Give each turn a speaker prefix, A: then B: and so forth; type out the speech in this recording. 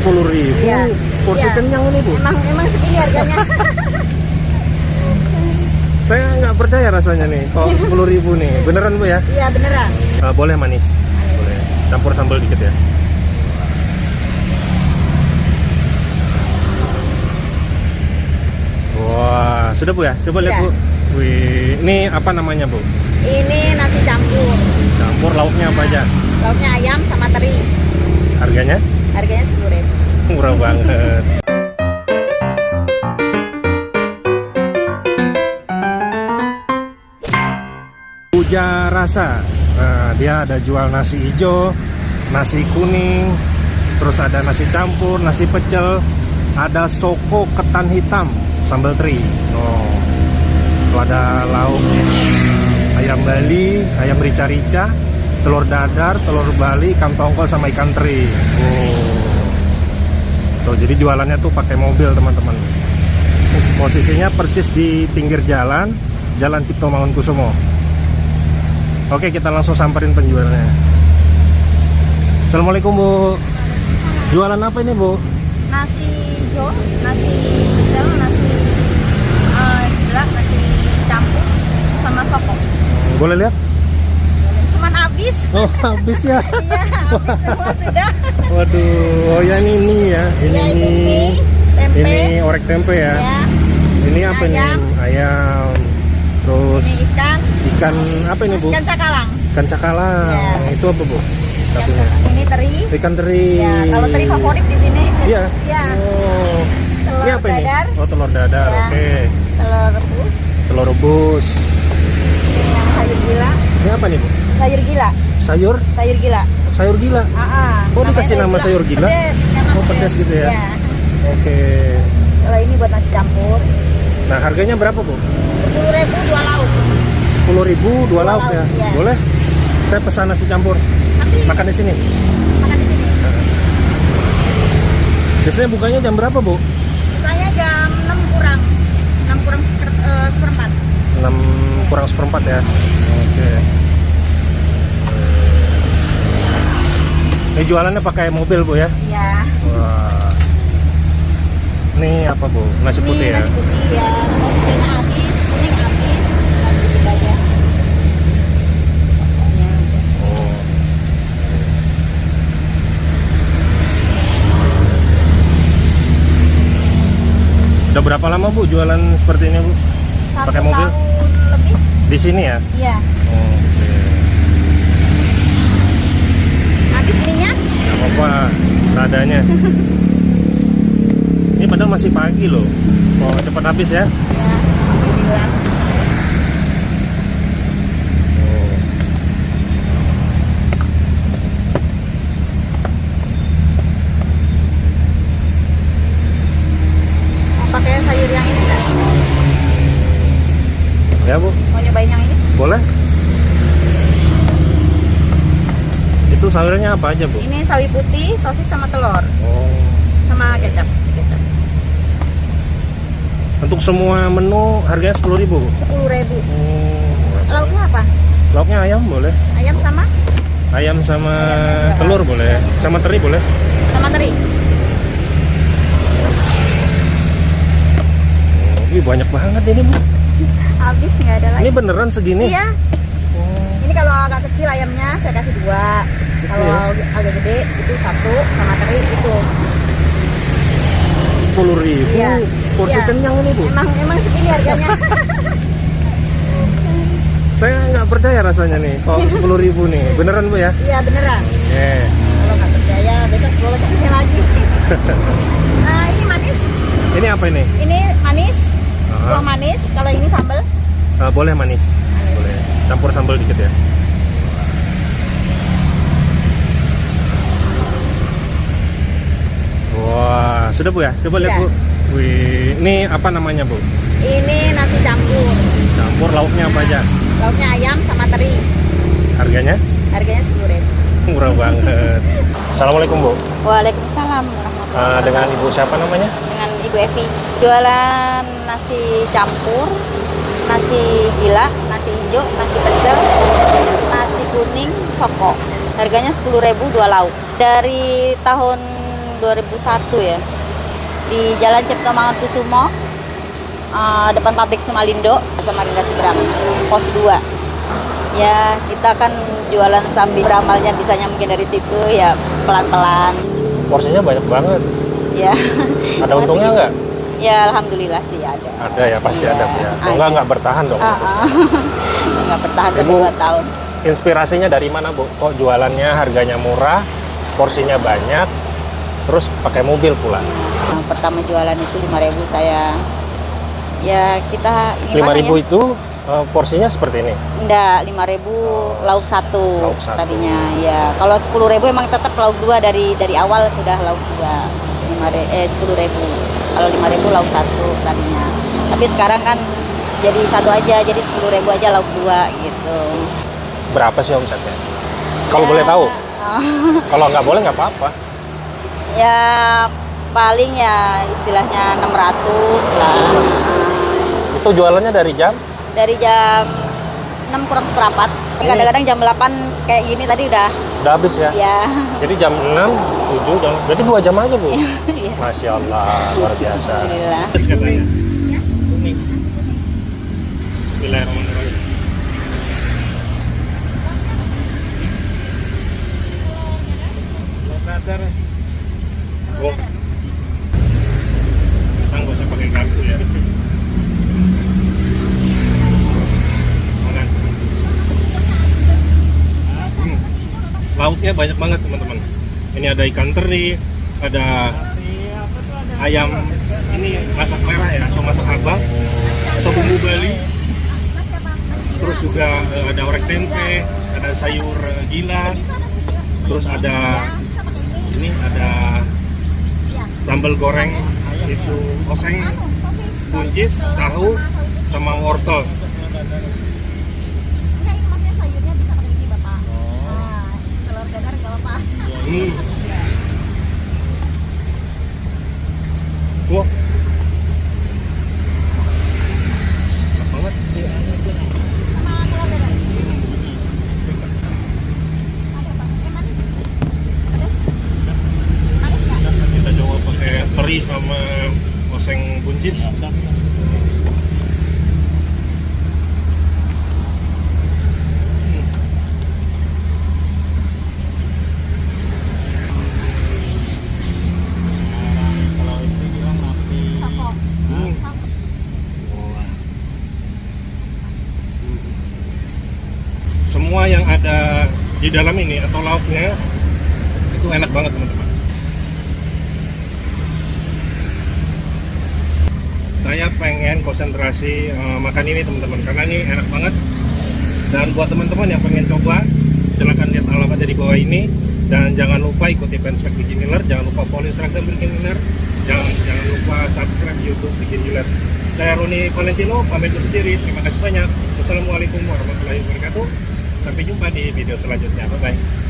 A: 10.000.
B: Iya.
A: Porsi
B: Iya.
A: kenyang ini, Bu.
B: Emang segini harganya.
A: Saya nggak percaya rasanya nih. Kok 10.000 nih? Beneran, Bu ya?
B: Iya beneran.
A: Boleh manis. Boleh. Campur sambal dikit ya. Wah, sudah, Bu ya? Coba lihat, Bu.
B: Sudah.
A: Wih, ini apa namanya, Bu?
B: Ini nasi campur.
A: Campur lauknya apa aja?
B: Lauknya ayam sama teri.
A: Harganya?
B: Harganya 10.000.
A: Murah banget. Puja Rasa. Nah, dia ada jual nasi hijau, nasi kuning, terus ada nasi campur, nasi pecel, ada soko ketan hitam, sambal teri. Oh, itu ada lauknya. Ayam Bali, ayam rica-rica, telur dadar, telur Bali, ikan tongkol sama ikan teri. Oh. Tuh, jadi jualannya tuh pakai mobil, teman-teman. Posisinya persis di pinggir jalan Cipto Mangunkusumo. Oke, kita langsung samperin penjualnya. Assalamualaikum, Bu. Jualan apa ini, Bu?
B: Nasi hijau, nasi pecel, nasi gila, nasi campur sama soko.
A: Boleh lihat?
B: Cuman habis.
A: Oh, habis ya.
B: Iya, habis semua sudah.
A: Waduh, oh ya ini ya.
B: Iya, ini mie, tempe.
A: Ini orek tempe ya.
B: Ya,
A: Ini apa nih?
B: ayam.
A: Ayam. Terus
B: ini ikan.
A: ikan apa ini, Bu?
B: Ikan cakalang.
A: Ikan cakalang.
B: Ya.
A: Itu apa, Bu?
B: Ikan
A: Satunya.
B: cakalang. Ini teri.
A: Ikan teri.
B: Ya, kalau teri favorit di sini.
A: Iya.
B: Iya.
A: Oh.
B: Telur
A: Ini apa
B: dadar.
A: ini? Oh, telur dadar.
B: Ya.
A: Oke.
B: Telur rebus.
A: Telur rebus.
B: Ini yang sayur gila.
A: Ini apa nih, Bu?
B: Sayur gila.
A: Sayur?
B: Sayur gila.
A: Sayur gila. Oh,
B: Namanya
A: dikasih nama sayur gila?
B: Pedes. Nama
A: Oh, pedes gitu ya?
B: Iya.
A: Oke.
B: Kalau ini buat nasi campur.
A: Nah, harganya berapa, Bu?
B: 10.000 2 lauk.
A: 10.000 dua lauk ya?
B: Iya.
A: Boleh? Saya pesan nasi campur.
B: Tapi
A: Makan di sini.
B: makan di sini.
A: Biasanya bukanya jam berapa, Bu?
B: Bukanya jam 6 kurang. 6 kurang seperempat.
A: 6 kurang seperempat ya. Oke. Ini jualannya pakai mobil, Bu ya?
B: Iya.
A: Wah. Ini apa, Bu? Nasi putih
B: Ini
A: ya?
B: nasi putih ya. Nasi putihnya habis, kuning habis. Habis gitu aja. Ya.
A: Oh. Udah berapa lama, Bu, jualan seperti ini, Bu?
B: 1
A: Pakai mobil?
B: tahun lebih.
A: Di sini ya?
B: Iya.
A: Oke.
B: Habis minyak?
A: Gak apa-apa, seadanya. Ini padahal masih pagi loh. Oh, cepat habis ya?
B: Ya. Alhamdulillah.
A: Oh.
B: Mau pakai sayur yang ini nggak?
A: Ya, Bu,
B: Mau nyobain yang ini?
A: boleh? Itu sayurnya apa aja, Bu?
B: Ini sawi putih, sosis sama telur,
A: Oh.
B: sama kecap.
A: Untuk semua menu harganya 10.000, Bu?
B: 10.000.
A: Oh.
B: Lauknya apa?
A: Lauknya ayam boleh?
B: Ayam sama?
A: Ayam sama
B: Ayam juga.
A: telur boleh? Sama teri boleh?
B: Sama teri.
A: Oh, wih, banyak banget ini, Bu.
B: Habis nggak ada lagi.
A: Ini beneran segini?
B: Iya.
A: Oh.
B: Ini kalau agak kecil ayamnya saya kasih 2. Kalau agak gede itu 1 sama teri itu.
A: 10.000.
B: Iya.
A: Porsi
B: Iya.
A: kenyang ini, Bu.
B: Emang segini harganya.
A: Saya nggak percaya rasanya nih. Kok 10.000 nih? Beneran, Bu ya?
B: Iya beneran.
A: Yeah.
B: Kalau nggak percaya besok boleh kesini lagi. Nah ini manis.
A: Ini apa ini?
B: Ini manis.
A: Aha.
B: Buah manis. Kalau ini sambal.
A: Boleh manis. Boleh. Campur sambal dikit ya. Wah, sudah, Bu ya? Coba lihat,
B: Iya.
A: Bu. Wih, ini apa namanya, Bu?
B: Ini nasi campur.
A: Campur lauknya apa aja?
B: Lauknya ayam sama teri.
A: Harganya?
B: Harganya 10.000.
A: Murah banget. Assalamualaikum, Bu.
B: Waalaikumsalam warahmatullahi
A: Dengan Ibu siapa namanya?
B: Dengan Ibu Evi. Jualan nasi campur, nasi gila, nasi hijau, nasi pecel, nasi kuning, soko. Harganya 10.000 2 lauk. Dari tahun 2001 ya. Di Jalan Cipto Mangunkusumo, depan pabrik Sumalindo, Samarinda Seberang, pos 2. Ya, kita kan jualan sambil beramalnya bisanya mungkin dari situ ya, pelan-pelan.
A: Porsinya banyak banget.
B: Ya.
A: Ada untungnya nggak?
B: Ya, alhamdulillah sih ada.
A: Ada ya, pasti
B: Iya,
A: ada ya. Kalau
B: ada.
A: nggak bertahan dong.
B: Nggak bertahan sampai
A: Ibu,
B: 2 tahun.
A: Inspirasinya dari mana, Bu? Kok jualannya harganya murah, porsinya banyak, terus pakai mobil pula?
B: Yang pertama jualan itu 5.000 saya. Ya, kita
A: 5.000 itu porsinya seperti ini?
B: Enggak, 5.000 lauk satu
A: Lauk satu.
B: tadinya. Ya, kalau 10.000 emang tetap lauk 2 dari awal sudah lauk 2. 10.000. Kalau 5.000 lauk satu tadinya. Tapi sekarang kan jadi satu aja, jadi 10.000 aja lauk 2 gitu.
A: Berapa sih omsetnya? Kalau
B: Ya,
A: boleh tahu? Kalau nggak boleh nggak apa-apa.
B: Ya paling ya istilahnya 600 lah.
A: Itu jualannya dari jam?
B: Dari jam 6 kurang seperempat. Kadang-kadang jam 8 kayak gini tadi udah.
A: Udah habis ya?
B: Ya.
A: Jadi jam 6, 7, jam, berarti 2 jam aja, Bu?
B: Iya.
A: Masya Allah, luar biasa.
B: Alhamdulillah.
A: Terus katanya? Bismillahirrahmanirrahim. Oh. Kita nggak usah pakai kartu ya. Makan. Lauknya banyak banget teman-teman. Ini ada ikan teri, ada ayam ini masak merah ya, atau masak abang, atau bumbu Bali. Terus juga ada orek tempe, ada sayur gila, terus ada ini ada sambal goreng itu oseng, buncis, tahu, sama wortel.
C: Enggak, ini maksudnya sayurnya bisa pakai ini Bapak. Nah, telur dadar enggak apa-apa.
A: Wah, enak banget.
C: Sama telur dadar. Ada Pak. Manis. Pedas. Manis enggak?
A: Kita coba pakai teri sama oseng buncis.
C: Soko.
A: Hmm.
C: Soko.
A: Semua yang ada di dalam ini atau lauknya itu enak banget teman-teman. Saya pengen konsentrasi makan ini teman-teman karena ini enak banget. Dan buat teman-teman yang pengen coba, silahkan lihat alamatnya di bawah ini. Dan jangan lupa ikuti fanspage Bikin Ngiler, jangan lupa follow Instagram Bikin Ngiler, jangan lupa subscribe YouTube Bikin Ngiler. Saya Roni Valentino, pamit undur diri. Terima kasih banyak. Wassalamualaikum warahmatullahi wabarakatuh. Sampai jumpa di video selanjutnya. Bye-bye.